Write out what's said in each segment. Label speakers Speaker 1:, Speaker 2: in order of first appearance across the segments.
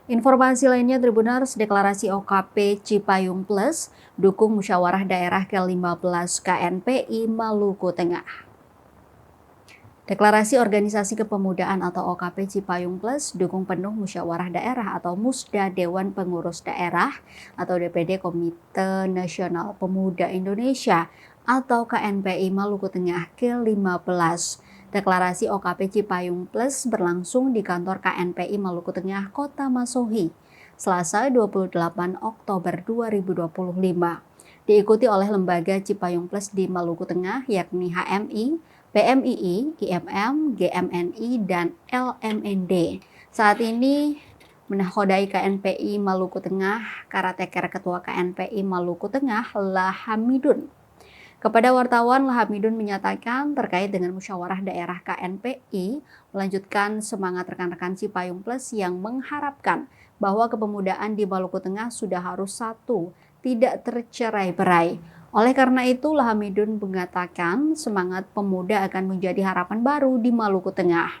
Speaker 1: Informasi lainnya, Tribuners, deklarasi OKP Cipayung Plus dukung musyawarah daerah ke-15 KNPI Maluku Tengah. Deklarasi Organisasi Kepemudaan atau OKP Cipayung Plus dukung penuh musyawarah daerah atau Musda Dewan Pengurus Daerah atau DPD Komite Nasional Pemuda Indonesia atau KNPI Maluku Tengah ke-15. Deklarasi OKP Cipayung Plus berlangsung di kantor KNPI Maluku Tengah Kota Masohi, Selasa 28 Oktober 2025. Diikuti oleh lembaga Cipayung Plus di Maluku Tengah yakni HMI, PMII, IMM, GMNI, dan LMND. Saat ini menakodai KNPI Maluku Tengah, Karateker Ketua KNPI Maluku Tengah, Lahamidun. Kepada wartawan, Lahamidun menyatakan terkait dengan musyawarah daerah KNPI, melanjutkan semangat rekan-rekan Cipayung Plus yang mengharapkan bahwa kepemudaan di Maluku Tengah sudah harus satu, tidak tercerai-berai. Oleh karena itu, Lahamidun mengatakan semangat pemuda akan menjadi harapan baru di Maluku Tengah.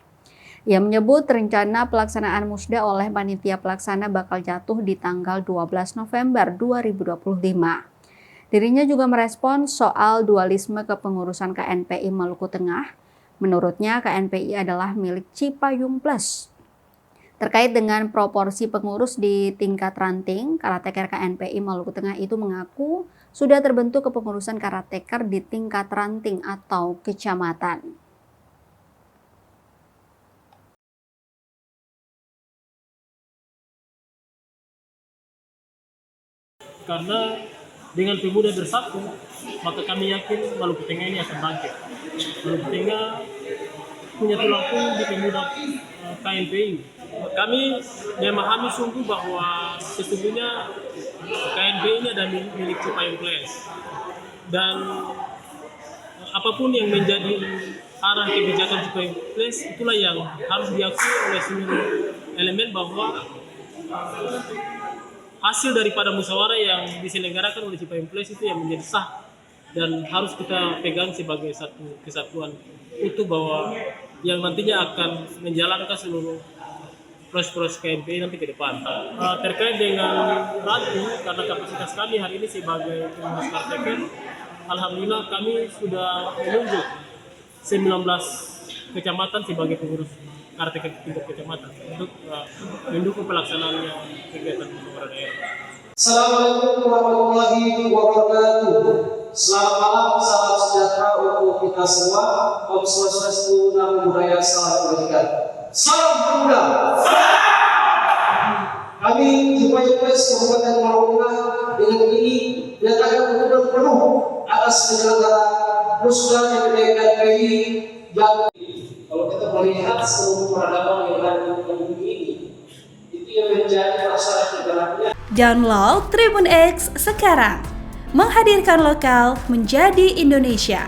Speaker 1: Ia menyebut rencana pelaksanaan musda oleh panitia pelaksana bakal jatuh di tanggal 12 November 2025. Dirinya juga merespon soal dualisme kepengurusan KNPI Maluku Tengah. Menurutnya, KNPI adalah milik Cipayung Plus. Terkait dengan proporsi pengurus di tingkat ranting, Karateker KNPI Maluku Tengah itu mengaku sudah terbentuk kepengurusan Karateker di tingkat ranting atau kecamatan.
Speaker 2: Karena dengan pemuda bersatu, maka kami yakin Maluku Tengah ini akan bangkit. Maluku Tengah punya tulang punggung di pemuda KNPI. Kami memahami sungguh bahwa sesungguhnya KNPI ini adalah milik Cipayung Plus. Dan apapun yang menjadi arah kebijakan Cipayung Plus, itulah yang harus diakui oleh seluruh elemen bahwa hasil daripada musyawarah yang diselenggarakan oleh Cipayung Plus itu yang menjadi sah dan harus kita pegang sebagai satu kesatuan utuh bahwa yang nantinya akan menjalankan seluruh proses KNPI nanti ke depan. Terkait dengan ranting, karena kapasitas kami hari ini sebagai pengurus Karateker, alhamdulillah kami sudah menunjuk 19 kecamatan sebagai pengurus Karateker tingkat kecamatan untuk mendukung pelaksanaannya kegiatan musyawarah daerah.
Speaker 3: Assalamualaikum warahmatullahi wabarakatuh. Selamat malam, salam sejahtera untuk kita semua. Om Swastiastu, Namo Buddhaya, salam kebajikan. Salam pemuda. Kami Cipayung Plus Kabupaten Maluku Tengah dengan ini menyatakan dukungan penuh atas penyelenggaraan musda DPD KNPI yang kalau kita melihat seluruh peradaban yang ada di bumi ini, itu yang menjadi masalah negaranya.
Speaker 4: Download Tribun X sekarang, menghadirkan lokal menjadi Indonesia.